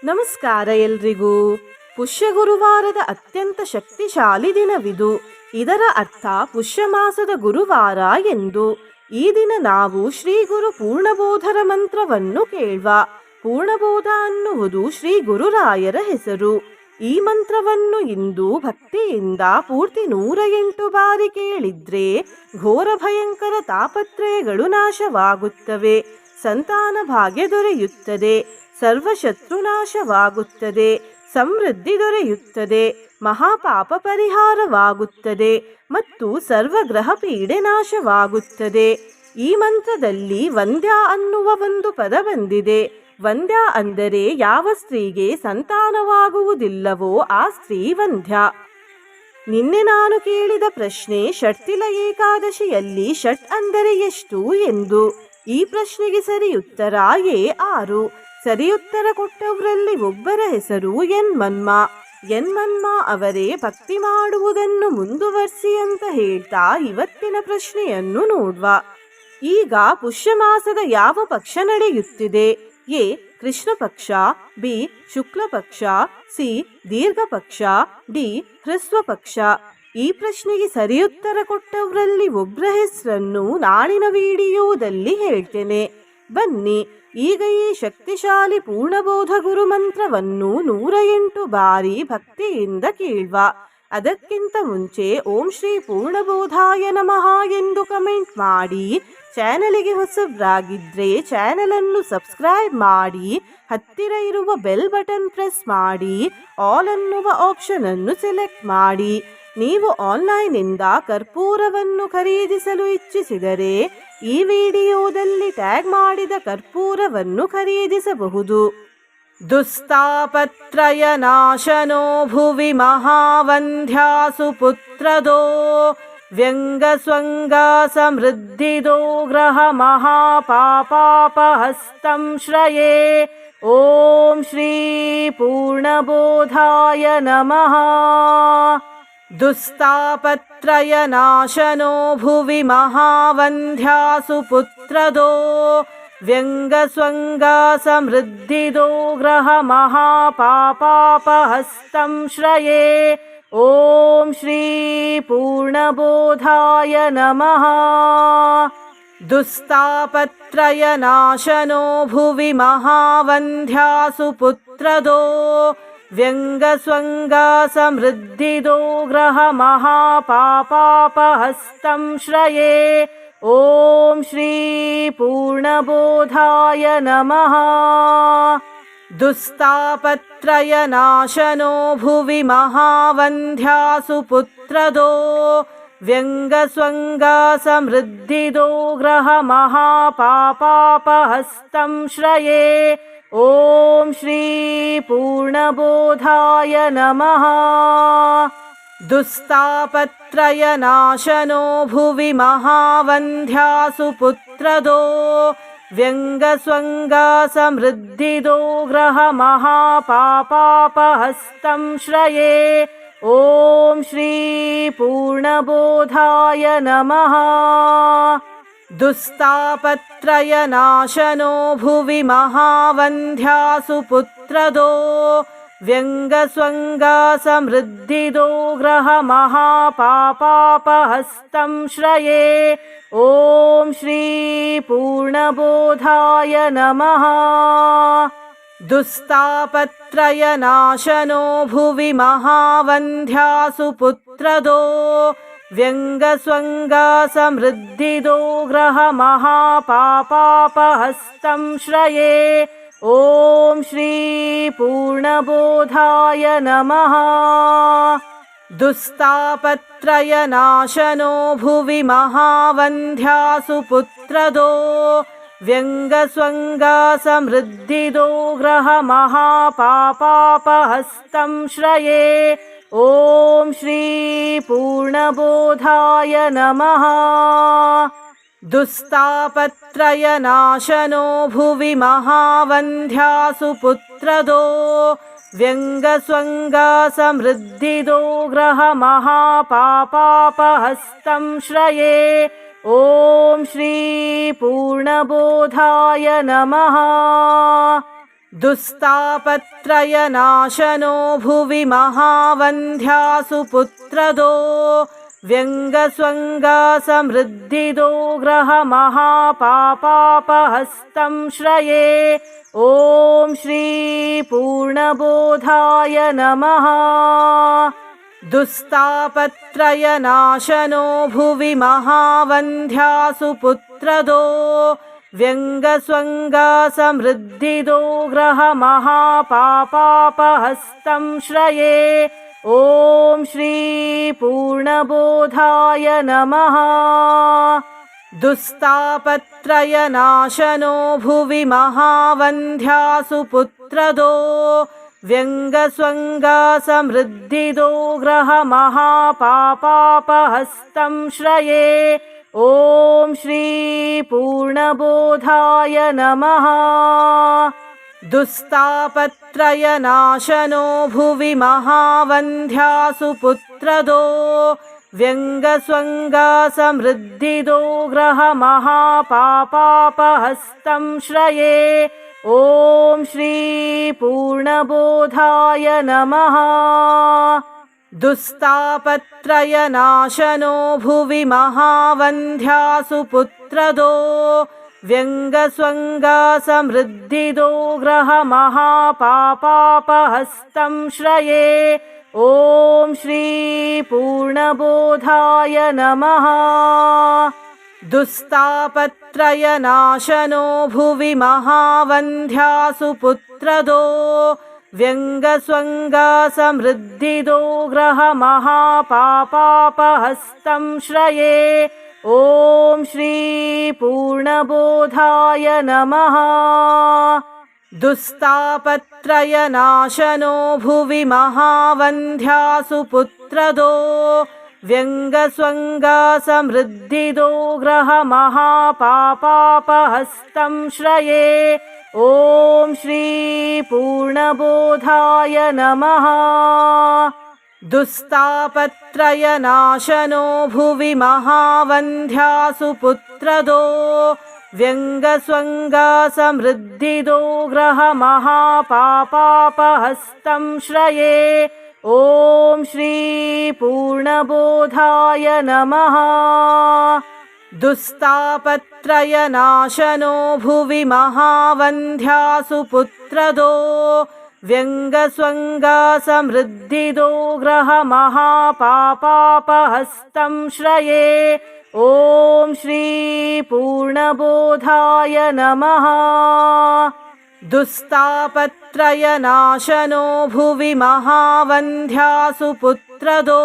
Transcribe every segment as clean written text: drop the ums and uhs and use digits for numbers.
ನಮಸ್ಕಾರ ಎಲ್ರಿಗೂ. ಪುಷ್ಯ ಗುರುವಾರದ ಅತ್ಯಂತ ಶಕ್ತಿಶಾಲಿ ದಿನವಿದು. ಇದರ ಅರ್ಥ ಪುಷ್ಯ ಮಾಸದ ಗುರುವಾರ ಎಂದು. ಈ ದಿನ ನಾವು ಶ್ರೀ ಗುರು ಪೂರ್ಣಬೋಧರ ಮಂತ್ರವನ್ನು ಕೇಳುವ. ಪೂರ್ಣಬೋಧ ಅನ್ನುವುದು ಶ್ರೀ ಗುರುರಾಯರ ಹೆಸರು. ಈ ಮಂತ್ರವನ್ನು ಇಂದು ಭಕ್ತಿಯಿಂದ ಪೂರ್ತಿ 108 ಬಾರಿ ಕೇಳಿದ್ರೆ ಘೋರ ಭಯಂಕರ ತಾಪತ್ರಯಗಳು ನಾಶವಾಗುತ್ತವೆ, ಸಂತಾನ ಭಾಗ್ಯ ದೊರೆಯುತ್ತದೆ, ಸರ್ವಶತ್ರುನಾಶವಾಗುತ್ತದೆ, ಸಮೃದ್ಧಿ ದೊರೆಯುತ್ತದೆ, ಮಹಾಪಾಪ ಪರಿಹಾರವಾಗುತ್ತದೆ ಮತ್ತು ಸರ್ವಗ್ರಹ ಪೀಡೆ ನಾಶವಾಗುತ್ತದೆ. ಈ ಮಂತ್ರದಲ್ಲಿ ವಂದ್ಯ ಅನ್ನುವ ಒಂದು ಪದ ಬಂದಿದೆ. ವಂದ್ಯ ಅಂದರೆ ಯಾವ ಸ್ತ್ರೀಗೆ ಸಂತಾನವಾಗುವುದಿಲ್ಲವೋ ಆ ಸ್ತ್ರೀ ವಂದ್ಯ. ನಿನ್ನೆ ನಾನು ಕೇಳಿದ ಪ್ರಶ್ನೆ, ಷಟ್ತಿಲ ಏಕಾದಶಿಯಲ್ಲಿ ಷಟ್ ಅಂದರೆ ಎಷ್ಟು ಎಂದು. ಈ ಪ್ರಶ್ನೆಗೆ ಸರಿಯುತ್ತರ 6. ಸರಿಯುತ್ತರ ಕೊಟ್ಟವರಲ್ಲಿ ಒಬ್ಬರ ಹೆಸರು ಎನ್ಮನ್ಮ ಅವರೇ. ಭಕ್ತಿ ಮಾಡುವುದನ್ನು ಮುಂದುವರಿಸಿ ಅಂತ ಹೇಳ್ತಾ ಇವತ್ತಿನ ಪ್ರಶ್ನೆಯನ್ನು ನೋಡುವ. ಈಗ ಪುಷ್ಯ ಮಾಸದ ಯಾವ ಪಕ್ಷ ನಡೆಯುತ್ತಿದೆ? ಎ ಕೃಷ್ಣ ಪಕ್ಷ, ಬಿ ಶುಕ್ಲ ಪಕ್ಷ, ಸಿ ದೀರ್ಘ ಪಕ್ಷ, ಡಿ ಹ್ರಸ್ವ ಪಕ್ಷ. ಈ ಪ್ರಶ್ನೆಗೆ ಸರಿಯುತ್ತರ ಕೊಟ್ಟವರಲ್ಲಿ ಒಬ್ಬರ ಹೆಸರನ್ನು ನಾಳಿನ ವಿಡಿಯೋದಲ್ಲಿ ಹೇಳ್ತೇನೆ. ಬನ್ನಿ ಈಗ ಈ ಶಕ್ತಿಶಾಲಿ ಪೂರ್ಣಬೋಧ ಗುರು ಮಂತ್ರವನ್ನು 108 ಬಾರಿ ಭಕ್ತಿಯಿಂದ ಕೇಳುವ. ಅದಕ್ಕಿಂತ ಮುಂಚೆ ಓಂ ಶ್ರೀ ಪೂರ್ಣಬೋಧಾಯ ನಮಃ ಎಂದು ಕಮೆಂಟ್ ಮಾಡಿ. ಚಾನಲಿಗೆ ಹೊಸಬ್ರಾಗಿದ್ರೆ ಚಾನಲನ್ನು ಸಬ್ಸ್ಕ್ರೈಬ್ ಮಾಡಿ, ಹತ್ತಿರ ಇರುವ ಬೆಲ್ ಬಟನ್ ಪ್ರೆಸ್ ಮಾಡಿ, ಆಲ್ ಅನ್ನುವ ಆಪ್ಷನ್ ಅನ್ನು ಸೆಲೆಕ್ಟ್ ಮಾಡಿ. ನೀವು ಆನ್ಲೈನ್ನಿಂದ ಕರ್ಪೂರವನ್ನು ಖರೀದಿಸಲು ಇಚ್ಛಿಸಿದರೆ ಈ ವಿಡಿಯೋದಲ್ಲಿ ಟ್ಯಾಗ್ ಮಾಡಿದ ಕರ್ಪೂರವನ್ನು ಖರೀದಿಸಬಹುದು. ದುಸ್ತಾಪತ್ರಯ ನಾಶನೋ ಭುವಿ ಮಹಾವಂಧ್ಯಾಸು ಪುತ್ರದೋ ವ್ಯಂಗ ಸ್ವಂಗ ಸಮೃದ್ಧಿದೋ ಗ್ರಹ ಮಹಾಪಾಪಾಪಹಸ್ತಂ ಶ್ರಯೇ. ಓಂ ಶ್ರೀ ಪೂರ್ಣಬೋಧಾಯ ನಮಃ. ದುಸ್ತಾಪತ್ರಯ ನಾಶನೋ ಭುವಿ ಮಹಾವಂಧ್ಯಾಸು ಪುತ್ರದೋ ವ್ಯಂಗ ಸ್ವಂಗ ಸಮೃದ್ಧಿದೋ ಗ್ರಹ ಮಹಾಪಾಪಾಪಹಸ್ತಂ ಶ್ರಯೇ. ಓಂ ಶ್ರೀ ಪೂರ್ಣಬೋಧಾಯ ನಮಃ. ದುಸ್ತಾಪತ್ರಯ ನಾಶನೋ ಭುವಿ ಮಹಾವಂಧ್ಯಾಸು ಪುತ್ರದೋ ವ್ಯಂಗ ಸ್ವಂಗ ಸಮೃದ್ಧಿದೋ ಗ್ರಹ ಮಹಾಪಾಪಾಪಹಸ್ತಂ ಶ್ರಯೇ. ಓಂ ಶ್ರೀ ಪೂರ್ಣಬೋಧಾಯ ನಮಃ. ದುಸ್ತಾಪತ್ರಯ ನಾಶನೋ ಭುವಿ ಮಹಾವಂಧ್ಯಾಸು ಪುತ್ರದೋ ವ್ಯಂಗ ಸ್ವಂಗ ಸಮೃದ್ಧಿದೋ ಗ್ರಹ ಮಹಾಪಾಪಾಪಹಸ್ತಂ ಶ್ರಯೇ. ಓಂ ಶ್ರೀ ಪೂರ್ಣಬೋಧಾಯ ನಮಃ. ದುಸ್ತಾಪತ್ರಯ ನಾಶನೋ ಭುವಿ ಮಹಾವಂಧ್ಯಾಸು ಪುತ್ರದೋ ವ್ಯಂಗ ಸ್ವಂಗ ಸಮೃದ್ಧಿದೋ ಗ್ರಹ ಮಹಾಪಾಪಾಪಹಸ್ತಂ ಶ್ರಯೇ. ಓಂ ಶ್ರೀ ಪೂರ್ಣಬೋಧಾಯ ನಮಃ. ದುಸ್ತಾಪತ್ರಯ ನಾಶನೋ ಭುವಿ ಮಹಾವಂಧ್ಯಾಸು ಪುತ್ರದೋ ವ್ಯಂಗ ಸ್ವಂಗ ಸಮೃದ್ಧಿದೋ ಗ್ರಹ ಮಹಾಪಾಪಾಪಹಸ್ತಂ ಶ್ರಯೇ. ಓಂ ಶ್ರೀ ಪೂರ್ಣಬೋಧಾಯ ನಮಃ. ದುಸ್ತಾಪತ್ರಯ ನಾಶನೋ ಭುವಿ ಮಹಾವಂಧ್ಯಾಸು ಪುತ್ರದೋ ವ್ಯಂಗ ಸ್ವಂಗ ಸಮೃದ್ಧಿದೋ ಗ್ರಹ ಮಹಾಪಾಪಾಪಹಸ್ತಂ ಶ್ರಯೇ. ಓಂ ಶ್ರೀ ಪೂರ್ಣಬೋಧಾಯ ನಮಃ. ದುಸ್ತಾಪತ್ರಯ ನಾಶನೋ ಭುವಿ ಮಹಾವಂಧ್ಯಾಸು ಪುತ್ರದೋ ವ್ಯಂಗ ಸ್ವಂಗ ಸಮೃದ್ಧಿದೋ ಗ್ರಹ ಮಹಾಪಾಪಾಪಹಸ್ತಂ ಶ್ರಯೇ. ಓಂ ಶ್ರೀ ಪೂರ್ಣಬೋಧಾಯ ನಮಃ. ದುಸ್ತಾಪತ್ರಯ ನಾಶನೋ ಭುವಿ ಮಹಾವಂಧ್ಯಾಸು ಪುತ್ರದೋ ವ್ಯಂಗ ಸ್ವಂಗ ಸಮೃದ್ಧಿದೋ ಗ್ರಹ ಮಹಾಪಾಪಾಪಹಸ್ತಂ ಶ್ರಯೇ. ಓಂ ಶ್ರೀ ಪೂರ್ಣಬೋಧಾಯ ನಮಃ. दुस्तापत्रयनाशनो भुवि महावन्ध्यासु पुत्रदो व्यङ्गस्वङ्गासमृद्धिदो ग्रहमहापापापहस्तं श्रये। ॐ श्री पूर्णबोधाय नमः। दुस्तापत्रयनाशनो भुवि महावन्ध्यासु पुत्रदो व्यङ्गस्वङ्गासमृद्धिदो ग्रहमहापापापहस्तं श्रये। ॐ श्री पूर्णबोधाय नमः। दुस्तापत्रयनाशनो भुवि महावन्ध्यासु पुत्रदो व्यङ्गस्वङ्गासमृद्धिदो ग्रहमहापापापहस्तं श्रये। ॐ श्री पूर्णबोधाय नमः। दुस्तापत्रयनाशनो भुवि महावन्ध्यासु पुत्रदो व्यङ्गस्वङ्गासमृद्धिदो ग्रहमहापापापहस्तं श्रये। ॐ श्री पूर्णबोधाय नमः। दुस्तापत्रयनाशनो भुवि महावन्ध्यासु पुत्रदो व्यङ्गस्वङ्गासमृद्धिदो ग्रहमहापापापहस्तं श्रये। ॐ श्री पूर्णबोधाय नमः। दुस्तापत्रयनाशनो भुवि महावन्ध्यासु पुत्रदो व्यङ्गस्वङ्गासमृद्धिदो ग्रहमहापापापहस्तं श्रये। ॐ श्री पूर्णबोधाय नमः। दुस्तापत्रयनाशनो भुवि महावन्ध्यासु पुत्रदो व्यङ्गस्वङ्गासमृद्धिदो ग्रहमहापापापहस्तं श्रये। ॐ श्री पूर्णबोधाय नमः। दुस्तापत्रयनाशनो भुवि महावन्ध्यासु पुत्रदो व्यङ्गस्वङ्गासमृद्धिदो ग्रहमहापापापहस्तं श्रये। ॐ श्री पूर्णबोधाय नमः। दुस्तापत्रयनाशनो भुवि महावन्ध्यासु पुत्रदो व्यङ्गस्वङ्गासमृद्धिदो ग्रहमहापापापहस्तं श्रये। ॐ श्री पूर्णबोधाय नमः। दुस्तापत्रयनाशनो भुवि महावन्ध्यासु पुत्रदो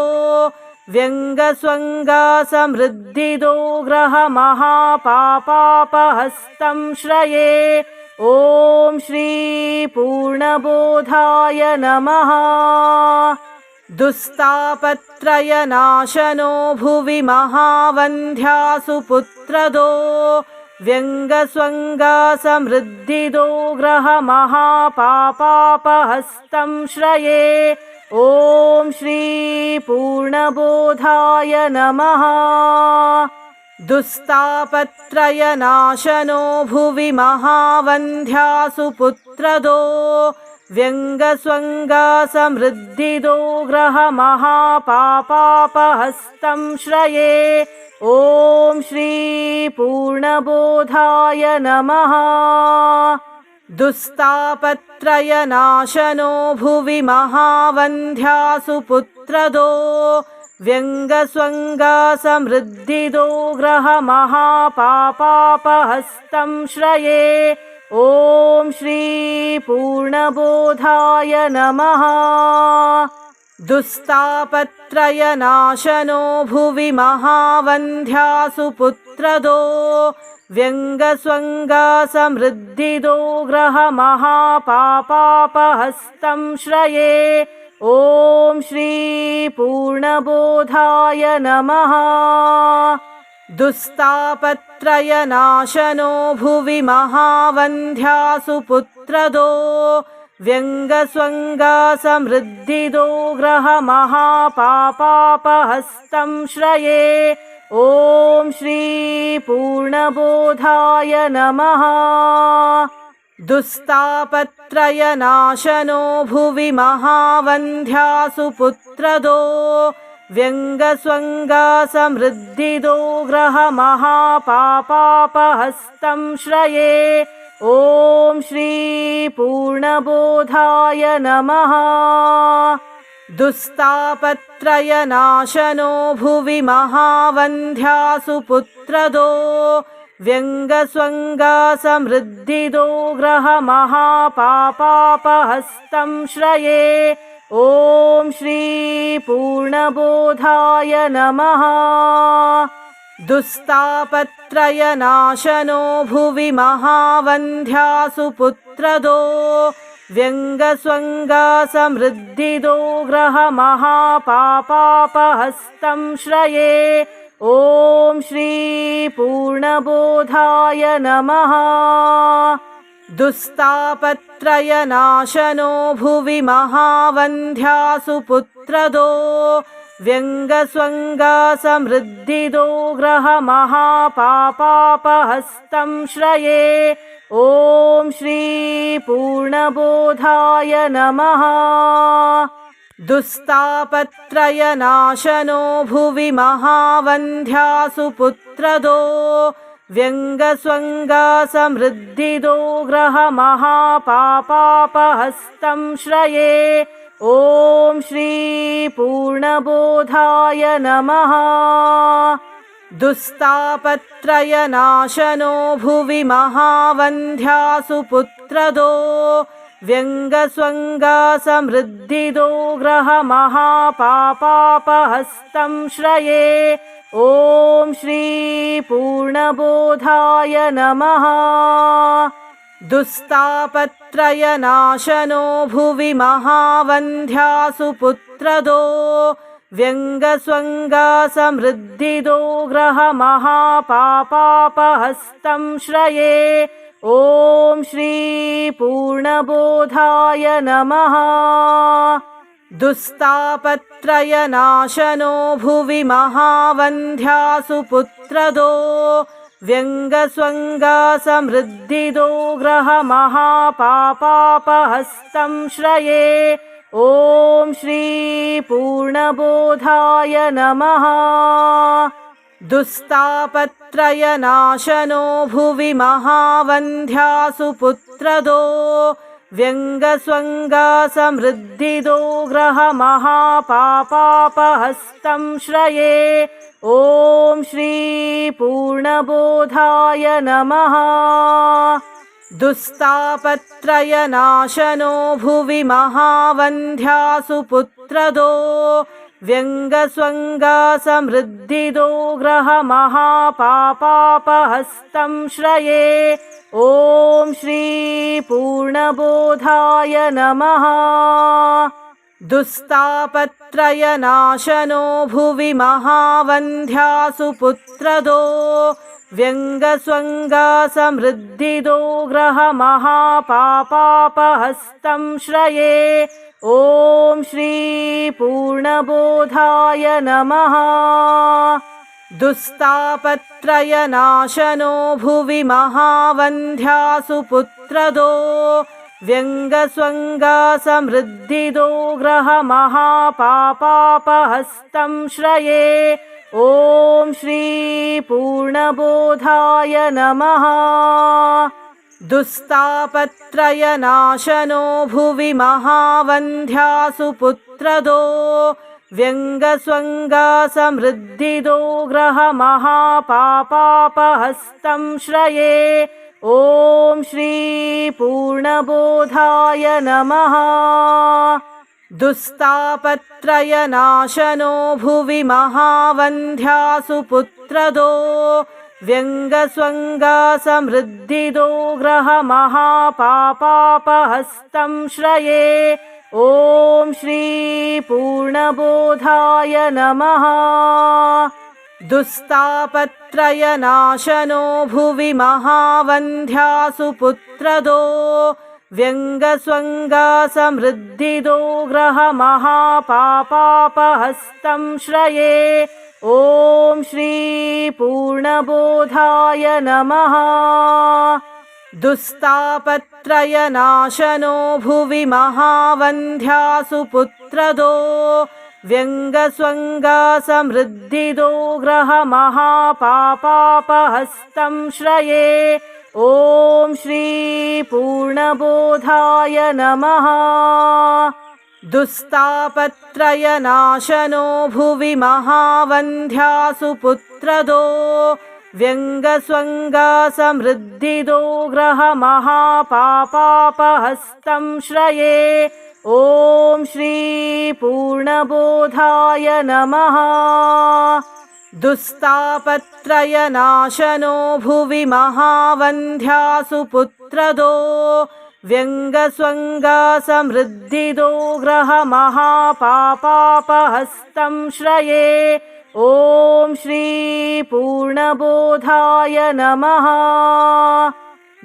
व्यङ्गस्वङ्गासमृद्धिदो ग्रहमहापापापहस्तं श्रये। ॐ श्री पूर्णबोधाय नमः। दुस्तापत्रयनाशनो भुवि महावन्ध्यासु पुत्रदो व्यङ्गस्वङ्गासमृद्धिदो ग्रहमहापापापहस्तं श्रये। ॐ श्री पूर्णबोधाय नमः। दुस्तापत्रयनाशनो भुवि महावन्ध्यासु पुत्रदो व्यङ्गस्वङ्गासमृद्धिदो ग्रहमहापापापहस्तं श्रये। ॐ श्री पूर्णबोधाय नमः। दुस्तापत्रयनाशनो भुवि महावन्ध्यासु पुत्रदो व्यङ्गस्वङ्गासमृद्धिदो ग्रहमहापापापहस्तं श्रये। ॐ श्री पूर्णबोधाय नमः। दुस्तापत्रयनाशनो भुवि महावन्ध्यासु पुत्रदो व्यङ्गस्वङ्गासमृद्धिदो ग्रहमहापापापहस्तं श्रये। ॐ श्री पूर्णबोधाय नमः। दुस्तापत्रयनाशनो भुवि महावन्ध्यासु पुत्रदो व्यङ्गस्वङ्गासमृद्धिदो ग्रहमहापापापहस्तं श्रये। ॐ श्री पूर्णबोधाय नमः। दुस्तापत्रयनाशनो भुवि महावन्ध्यासु पुत्रदो व्यङ्गस्वङ्गासमृद्धिदो ग्रहमहापापापहस्तं श्रये। ॐ श्री पूर्णबोधाय नमः। दुस्तापत्रयनाशनो भुवि महावन्ध्यासु पुत्रदो व्यङ्गस्वङ्गासमृद्धिदो ग्रहमहापापापहस्तं श्रये। ॐ श्री पूर्णबोधाय नमः। दुस्तापत्रयनाशनो भुवि महावन्ध्यासु पुत्रदो व्यङ्गस्वङ्गासमृद्धिदो ग्रहमहापापापहस्तं श्रये। ॐ श्री पूर्णबोधाय नमः। दुस्तापत्रयनाशनो भुवि महावन्ध्यासु पुत्रदो व्यङ्गस्वङ्गासमृद्धिदो ग्रहमहापापापहस्तं श्रये। ॐ श्री पूर्णबोधाय नमः। दुस्तापत्रयनाशनो भुवि महावन्ध्यासु पुत्रदो व्यङ्गस्वङ्गासमृद्धिदो ग्रहमहापापापहस्तं श्रये। ॐ श्री पूर्णबोधाय नमः। दुस्तापत्रयनाशनो भुवि महावन्ध्यासु पुत्रदो व्यङ्गस्वङ्गासमृद्धिदो ग्रहमहापापापहस्तं श्रये। ॐ श्री पूर्णबोधाय नमः। दुस्तापत्रयनाशनो भुवि महावन्ध्यासु पुत्रदो व्यङ्गस्वङ्गासमृद्धिदो ग्रहमहापापापहस्तं श्रये। ॐ श्री पूर्णबोधाय नमः। दुस्तापत्रयनाशनो भुवि महावन्ध्यासु पुत्रदो व्यङ्गस्वङ्गासमृद्धिदो ग्रहमहापापापहस्तं श्रये। ॐ श्री पूर्णबोधाय नमः। दुस्तापत्रयनाशनो भुवि महावन्ध्यासु पुत्रदो व्यङ्गस्वङ्गासमृद्धिदो ग्रहमहापापापहस्तं श्रये। ॐ श्री पूर्णबोधाय नमः। दुस्तापत्रयनाशनो भुवि महावन्ध्यासु पुत्रदो व्यङ्गस्वङ्गासमृद्धिदो ग्रहमहापापापहस्तं श्रये। ॐ श्री पूर्णबोधाय नमः। दुस्तापत्रयनाशनो भुवि महावन्ध्यासु पुत्रदो व्यङ्गस्वङ्गासमृद्धिदो ग्रहमहापापापहस्तं श्रये। ॐ श्री पूर्णबोधाय नमः। दुस्तापत्रयनाशनो भुवि महावन्ध्यासु पुत्रदो व्यङ्गस्वङ्गासमृद्धिदो ग्रहमहापापापहस्तं श्रये। ॐ श्री पूर्णबोधाय नमः। दुस्तापत्रयनाशनो भुवि महावन्ध्यासु पुत्रदो व्यङ्गस्वङ्गासमृद्धिदो ग्रहमहापापापहस्तं श्रये। ॐ श्री पूर्णबोधाय नमः। दुस्तापत्रयनाशनो भुवि महावन्ध्यासु पुत्रदो व्यङ्गस्वङ्गासमृद्धिदो ग्रहमहापापापहस्तं श्रये। ॐ श्री पूर्णबोधाय नमः। दुस्तापत्रयनाशनो भुवि महावन्ध्यासु पुत्रदो व्यङ्गस्वङ्गासमृद्धिदो ग्रहमहापापापहस्तं श्रये। ॐ श्री पूर्णबोधाय नमः। दुस्तापत्रयनाशनो भुवि महावन्ध्यासु पुत्रदो व्यङ्गस्वङ्गासमृद्धिदो ग्रहमहापापापहस्तं श्रये। ॐ श्री पूर्णबोधाय नमः। दुस्तापत्रयनाशनो भुवि महावन्ध्यासु पुत्रदो व्यङ्गस्वङ्गासमृद्धिदो ग्रहमहापापापहस्तं श्रये। ॐ श्री पूर्णबोधाय नमः। दुस्तापत्रयनाशनो भुवि महावन्ध्यासु पुत्रदो व्यङ्गस्वङ्गासमृद्धिदो ग्रहमहापापापहस्तं श्रये। ॐ श्री पूर्णबोधाय नमः।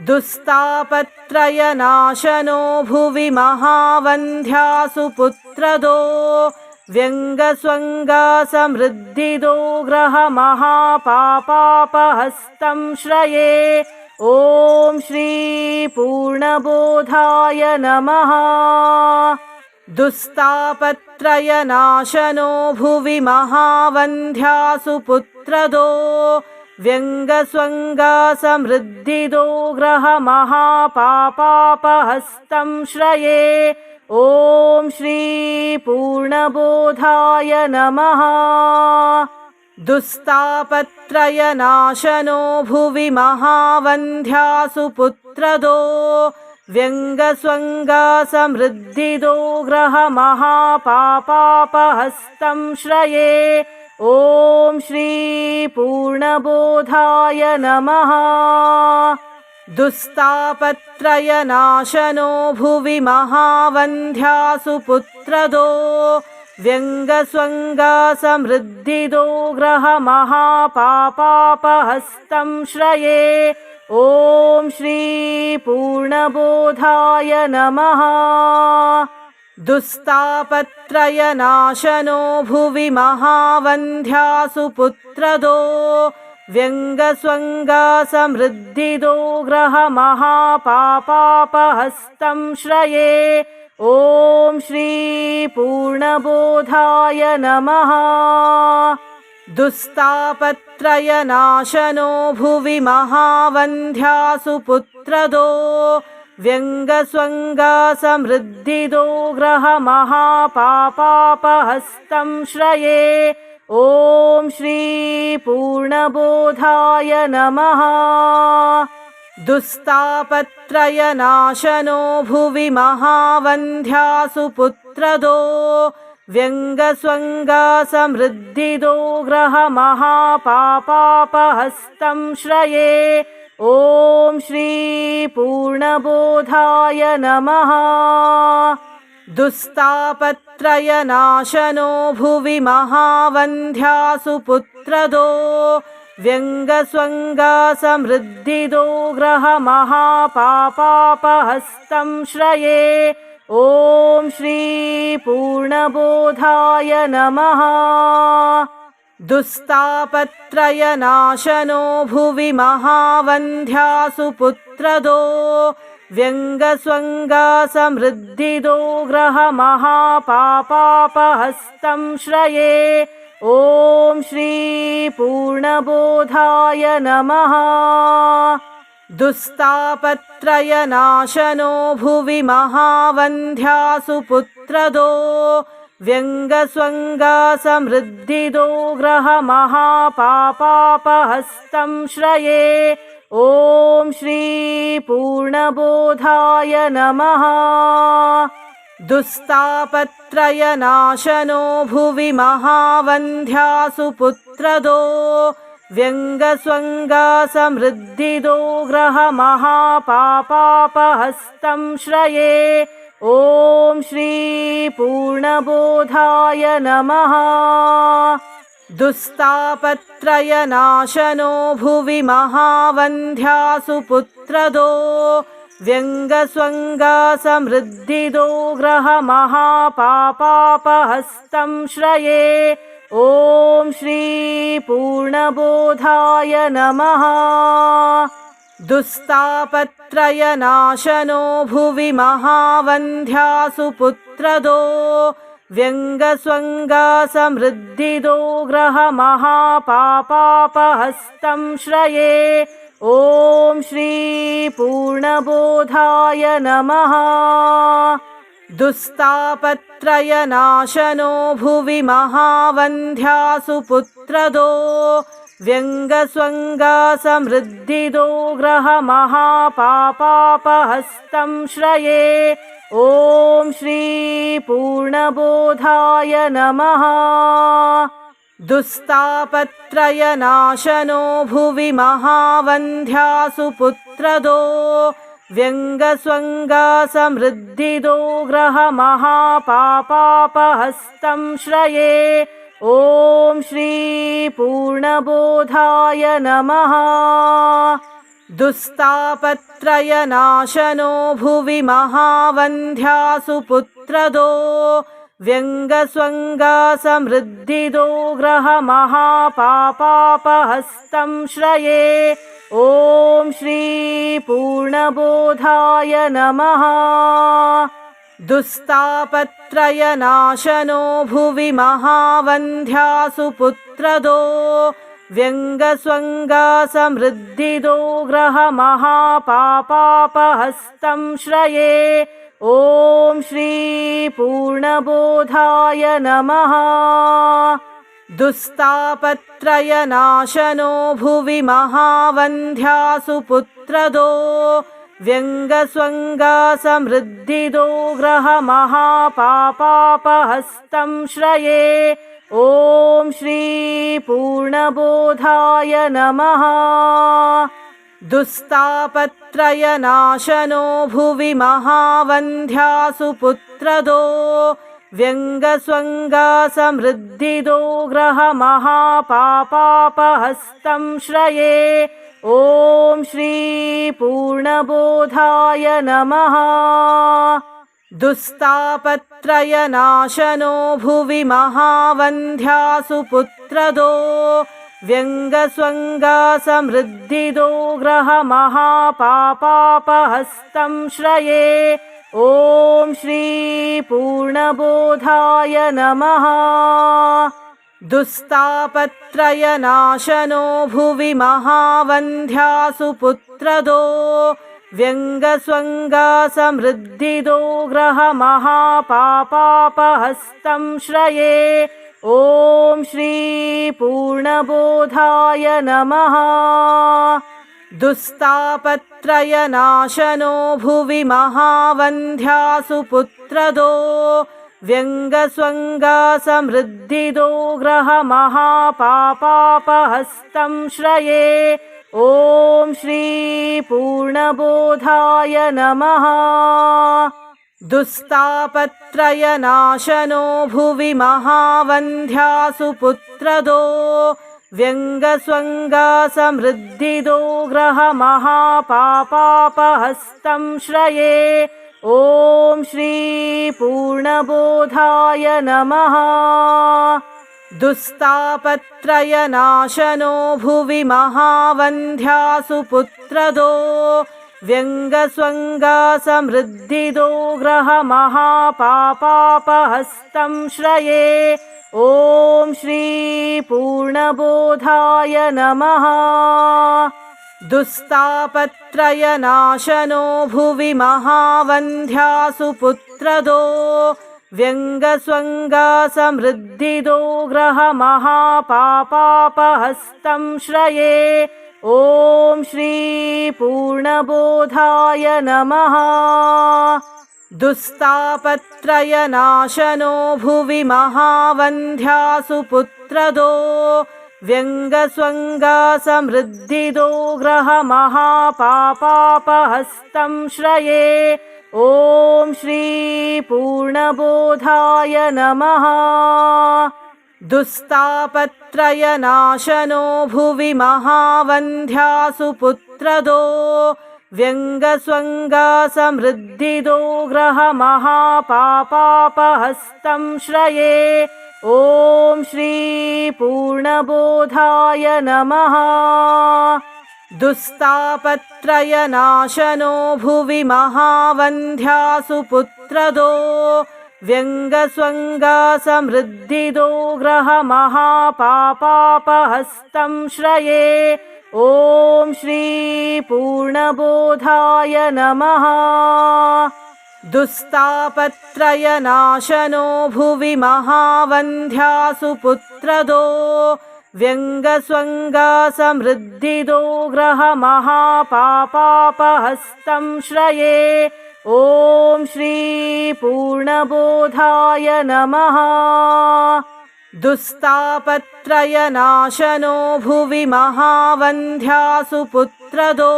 दुस्तापत्रयनाशनो भुवि महावन्ध्यासु पुत्रदो व्यङ्गस्वङ्गासमृद्धिदो ग्रहमहापापापहस्तं श्रये। ॐ श्री पूर्णबोधाय नमः। दुस्तापत्रयनाशनो भुवि महावन्ध्यासु पुत्रदो व्यङ्गस्वङ्गासमृद्धिदो ग्रहमहापापापहस्तं श्रये। ॐ श्री पूर्णबोधाय नमः। दुस्तापत्रयनाशनो भुवि महावन्ध्यासु पुत्रदो व्यङ्गस्वङ्गासमृद्धिदो ग्रहमहापापापहस्तं श्रये। ॐ श्री पूर्णबोधाय नमः। दुस्तापत्रयनाशनो भुवि महावन्ध्यासु पुत्रदो व्यङ्गस्वङ्गासमृद्धिदो ग्रहमहापापापहस्तं श्रये। ॐ श्री पूर्णबोधाय नमः। दुस्तापत्रयनाशनो भुवि महावन्ध्यासु पुत्रदो व्यङ्गस्वङ्गासमृद्धिदो ग्रहमहापापापहस्तं श्रये। ॐ श्री पूर्णबोधाय नमः। दुस्तापत्रयनाशनो भुवि महावन्ध्यासु पुत्रदो व्यङ्गस्वङ्गासमृद्धिदो ग्रहमहापापापहस्तं श्रये। ॐ श्री पूर्णबोधाय नमः। दुस्तापत्रयनाशनो भुवि महावन्ध्यासु पुत्रदो व्यङ्गस्वङ्गासमृद्धिदो ग्रहमहापापापहस्तं श्रये। ॐ श्री पूर्णबोधाय नमः। दुस्तापत्रयनाशनो भुवि महावन्ध्यासु पुत्रदो व्यङ्गस्वङ्गासमृद्धिदो ग्रहमहापापापहस्तं श्रये। ॐ श्री पूर्णबोधाय नमः। दुस्तापत्रयनाशनो भुवि महावन्ध्यासु पुत्रदो व्यङ्गस्वङ्गासमृद्धिदो ग्रहमहापापापहस्तं श्रये। ॐ श्री पूर्णबोधाय नमः। दुस्तापत्रयनाशनो भुवि महावन्ध्यासु पुत्रदो व्यङ्गस्वङ्गासमृद्धिदो ग्रहमहापापापहस्तं श्रये। ॐ श्री पूर्णबोधाय नमः। दुस्तापत्रयनाशनो भुवि महावन्ध्यासु पुत्रदो व्यङ्गस्वङ्गासमृद्धिदो ग्रहमहापापापहस्तं श्रये। ॐ श्री पूर्णबोधाय नमः। दुस्तापत्रयनाशनो भुवि महावन्ध्यासु पुत्रदो व्यङ्गस्वङ्गासमृद्धिदो ग्रहमहापापापहस्तं श्रये। ॐ श्री पूर्णबोधाय नमः। दुस्तापत्रयनाशनो भुवि महावन्ध्यासु पुत्रदो व्यङ्गस्वङ्गासमृद्धिदो ग्रहमहापापापहस्तं श्रये। ॐ श्री पूर्णबोधाय नमः। दुस्तापत्रयनाशनो भुवि महावन्ध्यासु पुत्रदो व्यङ्गस्वङ्गासमृद्धिदो ग्रहमहापापापहस्तं श्रये। ॐ श्री पूर्णबोधाय नमः। दुस्तापत्रयनाशनो भुवि महावन्ध्यासु पुत्रदो व्यङ्गस्वङ्गासमृद्धिदो ग्रहमहापापापहस्तं श्रये। ॐ श्री पूर्णबोधाय नमः। दुस्तापत्रयनाशनो भुवि महावन्ध्यासु पुत्रदो व्यङ्गस्वङ्गासमृद्धिदो ग्रहमहापापापहस्तं श्रये। ॐ श्री पूर्णबोधाय नमः। दुस्तापत्रयनाशनो भुवि महावन्ध्यासु पुत्रदो व्यङ्गस्वङ्गासमृद्धिदो ग्रहमहापापापहस्तं श्रये। ॐ श्री पूर्णबोधाय नमः। दुस्तापत्रयनाशनो भुवि महावन्ध्यासु पुत्रदो व्यङ्गस्वङ्गासमृद्धिदो ग्रहमहापापापहस्तं श्रये। ॐ श्री पूर्णबोधाय नमः। दुस्तापत्रयनाशनो भुवि महावन्ध्यासु पुत्रदो व्यङ्गस्वङ्गासमृद्धिदो ग्रहमहापापापहस्तं श्रये। ॐ श्री पूर्णबोधाय नमः। दुस्तापत्रयनाशनो भुवि महावन्ध्यासु पुत्रदो व्यङ्गस्वङ्गासमृद्धिदो ग्रहमहापापापहस्तं श्रये। ॐ श्री पूर्णबोधाय नमः। दुस्तापत्रयनाशनो भुवि महावन्ध्यासु पुत्रदो व्यङ्गस्वङ्गासमृद्धिदो ग्रहमहापापापहस्तं श्रये। ॐ श्री पूर्णबोधाय नमः। दुस्तापत्रयनाशनो भुवि महावन्ध्यासु पुत्रदो व्यङ्गस्वङ्गासमृद्धिदो ग्रहमहापापापहस्तं श्रये। ॐ श्री पूर्णबोधाय नमः। दुस्तापत्रयनाशनो भुवि महावन्ध्यासु पुत्रदो व्यङ्गस्वङ्गासमृद्धिदो ग्रहमहापापापहस्तं श्रये। ॐ श्री पूर्णबोधाय नमः। दुस्तापत्रयनाशनो भुवि महावन्ध्यासु पुत्रदो व्यङ्गस्वङ्गासमृद्धिदो ग्रहमहापापापहस्तं श्रये। ॐ श्री पूर्णबोधाय नमः। दुस्तापत्रयनाशनो भुवि महावन्ध्यासु पुत्रदो व्यङ्गस्वङ्गासमृद्धिदो ग्रहमहापापापहस्तं श्रये। ॐ श्री पूर्णबोधाय नमः। दुस्तापत्रयनाशनो भुवि महावन्ध्यासु पुत्रदो व्यङ्गस्वङ्गासमृद्धिदो ग्रहमहापापापहस्तं श्रये। ॐ श्री पूर्णबोधाय नमः। दुस्तापत्रयनाशनो भुवि महावन्ध्यासु पुत्रदो व्यङ्गस्वङ्गासमृद्धिदो ग्रहमहापापापहस्तं श्रये। ॐ श्री पूर्णबोधाय नमः। दुस्तापत्रयनाशनो भुवि महावन्ध्यासु पुत्रदो व्यङ्गस्वङ्गासमृद्धिदो ग्रहमहापापापहस्तं श्रये। ॐ श्री पूर्णबोधाय नमः। दुस्तापत्रयनाशनो भुवि महावन्ध्यासु पुत्रदो व्यङ्गस्वङ्गासमृद्धिदो ग्रहमहापापापहस्तं श्रये। ॐ श्री पूर्णबोधाय नमः। दुस्तापत्रयनाशनो भुवि महावन्ध्यासु पुत्रदो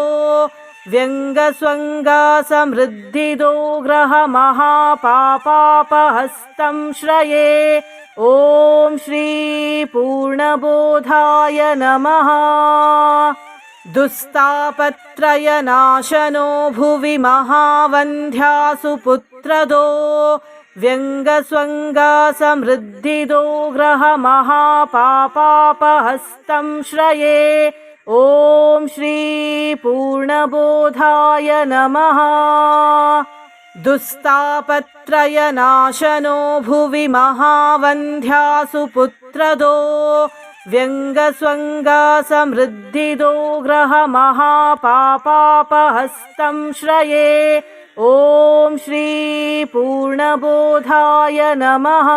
व्यङ्गस्वङ्गासमृद्धिदो ग्रहमहापापापहस्तं श्रये। ॐ श्री पूर्णबोधाय नमः। दुस्तापत्रयनाशनो भुवि महावन्ध्यासु पुत्रदो व्यङ्गस्वङ्गासमृद्धिदो ग्रहमहापापापहस्तं श्रये। ॐ श्री पूर्णबोधाय नमः। दुस्तापत्रयनाशनो भुवि महावन्ध्यासु पुत्रदो व्यङ्गस्वङ्गासमृद्धिदो ग्रहमहापापापहस्तं श्रये। ॐ श्री पूर्णबोधाय नमः।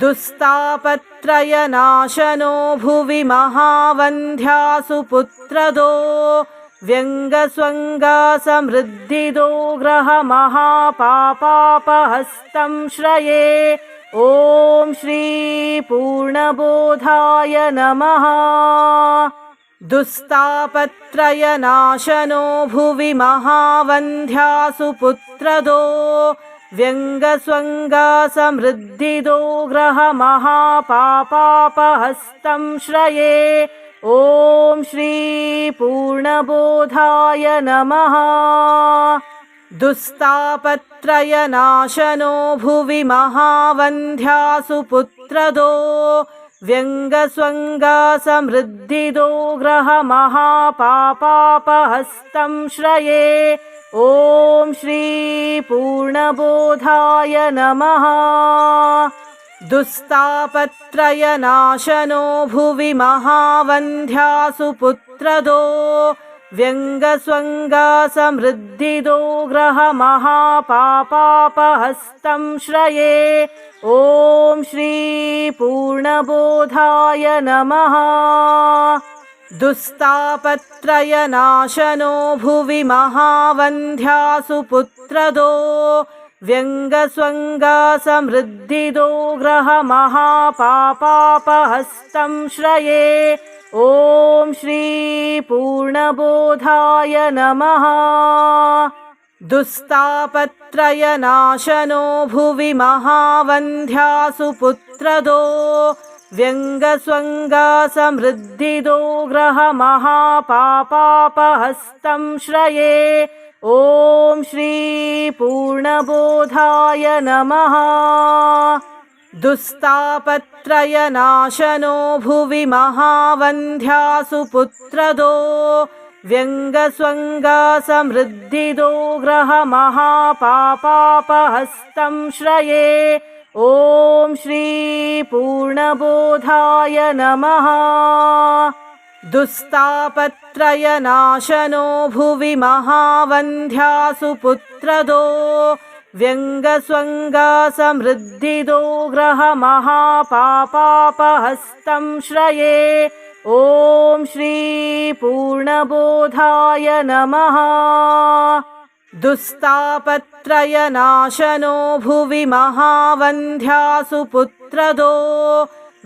दुस्तापत्रयनाशनो भुवि महावन्ध्यासु पुत्रदो व्यङ्गस्वङ्गासमृद्धिदो ग्रहमहापापापहस्तं श्रये। ॐ श्री पूर्णबोधाय नमः। दुस्तापत्रयनाशनो भुवि महावन्ध्यासु पुत्रदो व्यङ्गस्वङ्गासमृद्धिदो ग्रहमहापापापहस्तं श्रये। ॐ श्री पूर्णबोधाय नमः। दुस्तापत्रयनाशनो भुवि महावन्ध्यासु पुत्रदो व्यङ्गस्वङ्गासमृद्धिदो ग्रहमहापापापहस्तं श्रये। ॐ श्री पूर्णबोधाय नमः। दुस्तापत्रयनाशनो भुवि महावन्ध्यासु पुत्रदो व्यङ्गस्वङ्गासमृद्धिदो ग्रहमहापापापहस्तं श्रये। ॐ श्री पूर्णबोधाय नमः। दुस्तापत्रयनाशनो भुवि महावन्ध्यासु पुत्रदो व्यङ्गस्वङ्गासमृद्धिदो ग्रहमहापापापहस्तं श्रये। ॐ श्री पूर्णबोधाय नमः। दुस्तापत्रयनाशनो भुवि महावन्ध्यासु पुत्रदो व्यङ्गस्वङ्गासमृद्धिदो ग्रहमहापापापहस्तं श्रये। ॐ श्री पूर्णबोधाय नमः। दुस्तापत्रयनाशनो भुवि महावन्ध्यासु पुत्रदो व्यङ्गस्वङ्गासमृद्धिदो ग्रहमहापापापहस्तं श्रये। ॐ श्री पूर्णबोधाय नमः। दुस्तापत्रयनाशनो भुवि महावन्ध्यासु पुत्रदो व्यङ्गस्वङ्गासमृद्धिदो ग्रहमहापापापहस्तं श्रये। ॐ श्री पूर्णबोधाय नमः। दुस्तापत्रयनाशनो भुवि महावन्ध्यासु पुत्रदो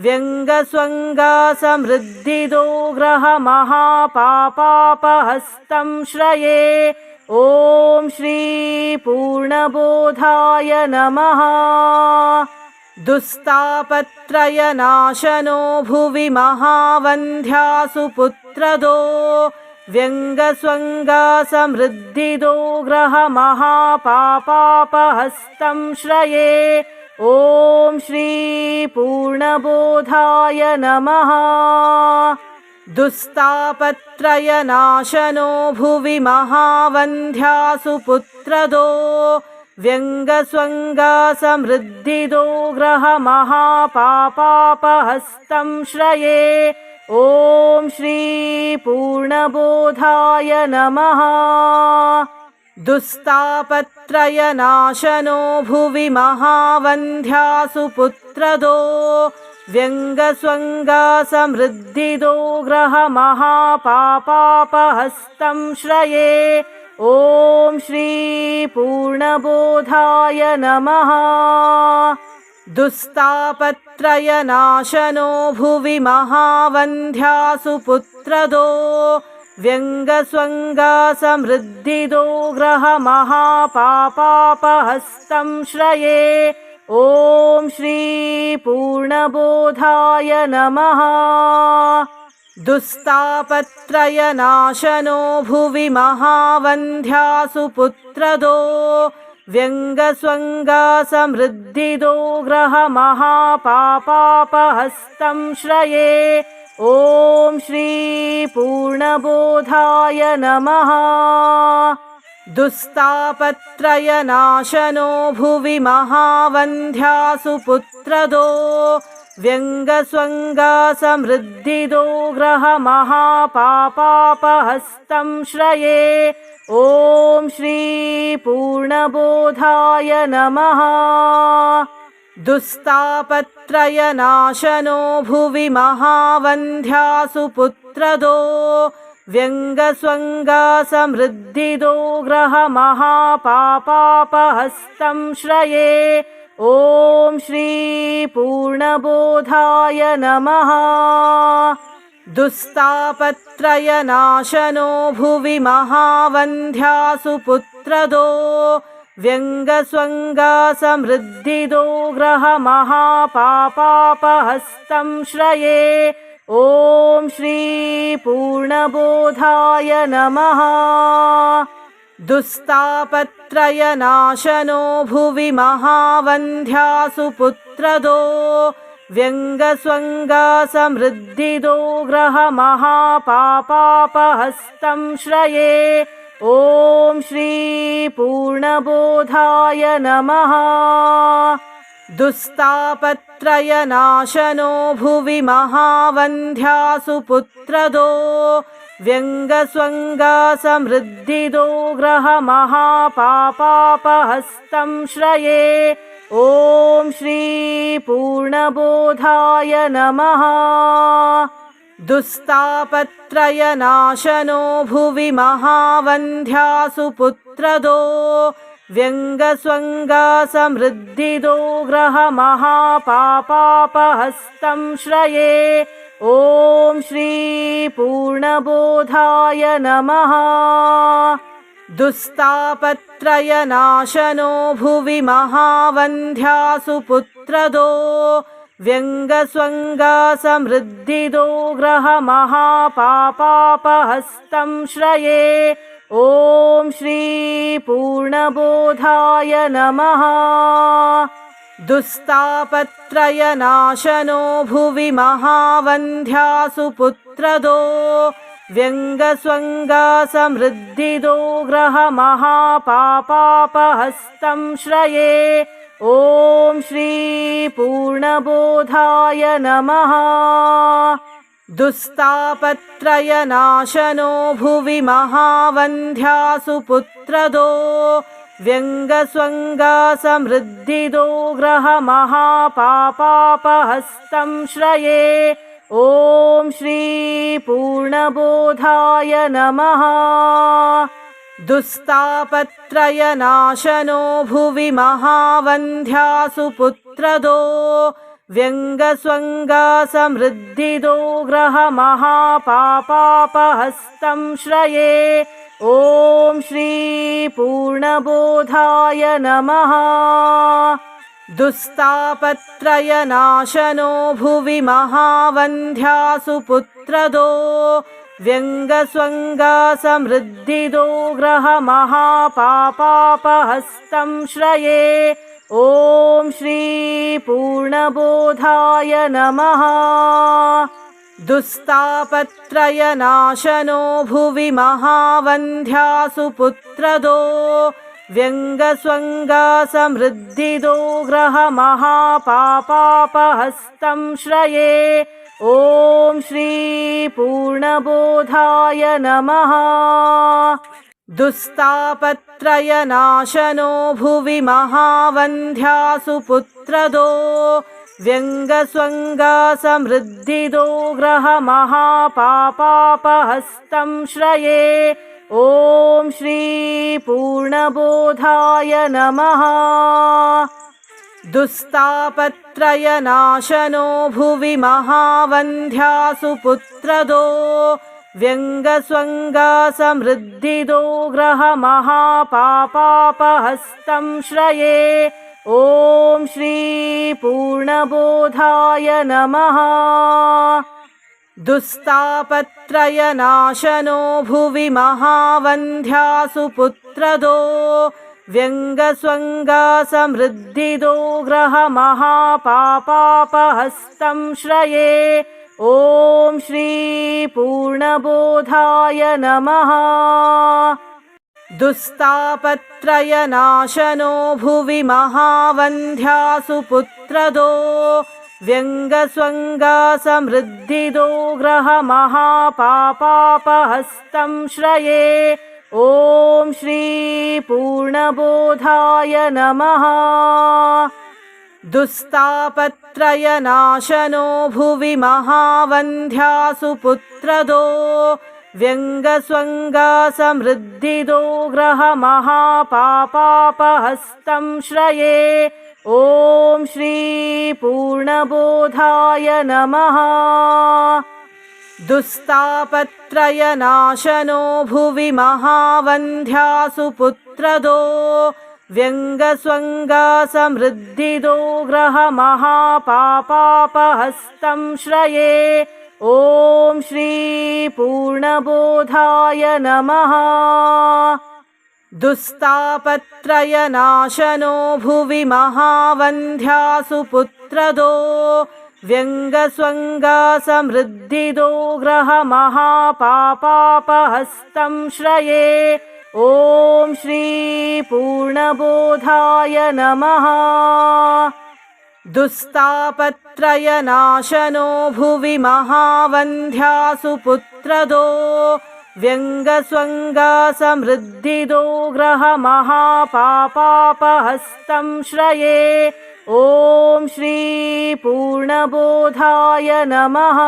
व्यङ्गस्वङ्गासमृद्धिदो ग्रहमहापापापहस्तं श्रये। ॐ श्री पूर्णबोधाय नमः। दुस्तापत्रयनाशनो भुवि महावन्ध्यासु पुत्रदो व्यङ्गस्वङ्गासमृद्धिदो ग्रहमहापापापहस्तं श्रये। ॐ श्री पूर्णबोधाय नमः। दुस्तापत्रयनाशनो भुवि महावन्ध्यासु पुत्रदो व्यङ्गस्वङ्गासमृद्धिदो ग्रहमहापापापहस्तं श्रये। ॐ श्री पूर्णबोधाय नमः। दुस्तापत्रयनाशनो भुवि महावन्ध्यासु पुत्रदो व्यङ्गस्वङ्गासमृद्धिदो ग्रहमहापापापहस्तं श्रये। ॐ श्री पूर्णबोधाय नमः। दुस्तापत्रयनाशनो भुवि महावन्ध्यासु पुत्रदो व्यङ्गस्वङ्गासमृद्धिदो ग्रहमहापापापहस्तं श्रये। ॐ श्री पूर्णबोधाय नमः। दुस्तापत्रयनाशनो भुवि महावन्ध्यासु पुत्रदो व्यङ्गस्वङ्गासमृद्धिदो ग्रहमहापापापहस्तं श्रये। ॐ श्री पूर्णबोधाय नमः। दुस्तापत्रयनाशनो भुवि महावन्ध्यासु पुत्रदो व्यङ्गस्वङ्गासमृद्धिदो ग्रहमहापापापहस्तं श्रये। ॐ श्री पूर्णबोधाय नमः। दुस्तापत्रयनाशनो भुवि महावन्ध्यासु पुत्रदो व्यङ्गस्वङ्गासमृद्धिदो ग्रहमहापापापहस्तं श्रये। ॐ श्री पूर्णबोधाय नमः। दुस्तापत्रयनाशनो भुवि महावन्ध्यासु पुत्रदो व्यङ्गस्वङ्गासमृद्धिदो ग्रहमहापापापहस्तं श्रये। ॐ श्री पूर्णबोधाय नमः। दुस्तापत्रयनाशनो भुवि महावन्ध्यासु पुत्रदो व्यङ्गस्वङ्गासमृद्धिदो ग्रहमहापापापहस्तं श्रये। ॐ श्री पूर्णबोधाय नमः। दुस्तापत्रयनाशनो भुवि महावन्ध्यासु पुत्रदो व्यङ्गस्वङ्गासमृद्धिदो ग्रहमहापापापहस्तं श्रये। ॐ श्री पूर्णबोधाय नमः। दुस्तापत्रयनाशनो भुवि महावन्ध्यासु पुत्रदो व्यङ्गस्वङ्गासमृद्धिदो ग्रहमहापापापहस्तं श्रये। ॐ श्री पूर्णबोधाय नमः। दुस्तापत्रयनाशनो भुवि महावन्ध्यासु पुत्रदो व्यङ्गस्वङ्गासमृद्धिदो ग्रहमहापापापहस्तं श्रये। ॐ श्री पूर्णबोधाय नमः। दुस्तापत्रयनाशनो भुवि महावन्ध्यासु पुत्रदो व्यङ्गस्वङ्गासमृद्धिदो ग्रहमहापापापहस्तं श्रये। ॐ श्री पूर्णबोधाय नमः। दुस्तापत्रयनाशनो भुवि महावन्ध्यासु पुत्रदो व्यङ्गस्वङ्गासमृद्धिदो ग्रहमहापापापहस्तं श्रये। ॐ श्री पूर्णबोधाय नमः। दुस्तापत्रयनाशनो भुवि महावन्ध्यासु पुत्रदो व्यङ्गस्वङ्गासमृद्धिदो ग्रहमहापापापहस्तं श्रये। ॐ श्री पूर्णबोधाय नमः। दुस्तापत्रयनाशनो भुवि महावन्ध्यासु पुत्रदो व्यङ्गस्वङ्गासमृद्धिदो ग्रहमहापापापहस्तं श्रये। ॐ श्री पूर्णबोधाय नमः। दुस्तापत्रयनाशनो भुवि महावन्ध्यासु पुत्रदो व्यङ्गस्वङ्गासमृद्धिदो ग्रहमहापापापहस्तं श्रये। ॐ श्री पूर्णबोधाय नमः। दुस्तापत्रयनाशनो भुवि महावन्ध्यासु पुत्रदो व्यङ्गस्वङ्गासमृद्धिदो ग्रहमहापापापहस्तं श्रये। ॐ श्री पूर्णबोधाय नमः। दुस्तापत्रयनाशनो भुवि महावन्ध्यासु पुत्रदो व्यङ्गस्वङ्गासमृद्धिदो ग्रहमहापापापहस्तं श्रये। ॐ श्री पूर्णबोधाय नमः। दुस्तापत्रयनाशनो भुवि महावन्ध्यासु पुत्रदो व्यङ्गस्वङ्गासमृद्धिदो ग्रहमहापापापहस्तं श्रये। ॐ श्री पूर्णबोधाय नमः। दुस्तापत्रयनाशनो भुवि महावन्ध्यासु पुत्रदो व्यङ्गस्वङ्गासमृद्धिदो ग्रहमहापापापहस्तं श्रये। ॐ श्री पूर्णबोधाय नमः। दुस्तापत्रयनाशनो भुवि महावन्ध्यासु पुत्रदो व्यङ्गस्वङ्गासमृद्धिदो ग्रहमहापापापहस्तं श्रये। ॐ श्री पूर्णबोधाय नमः। दुस्तापत्रयनाशनो भुवि महावन्ध्यासु पुत्रदो व्यङ्गस्वङ्गासमृद्धिदो ग्रहमहापापापहस्तं श्रये। ॐ श्री पूर्णबोधाय नमः। दुस्तापत्रयनाशनो भुवि महावन्ध्यासु पुत्रदो व्यङ्गस्वङ्गासमृद्धिदो ग्रहमहापापापहस्तं श्रये। ॐ श्री पूर्णबोधाय नमः। दुस्तापत्रयनाशनो भुवि महावन्ध्यासु पुत्रदो व्यङ्गस्वङ्गासमृद्धिदो ग्रहमहापापापहस्तं श्रये। ॐ श्री पूर्णबोधाय नमः।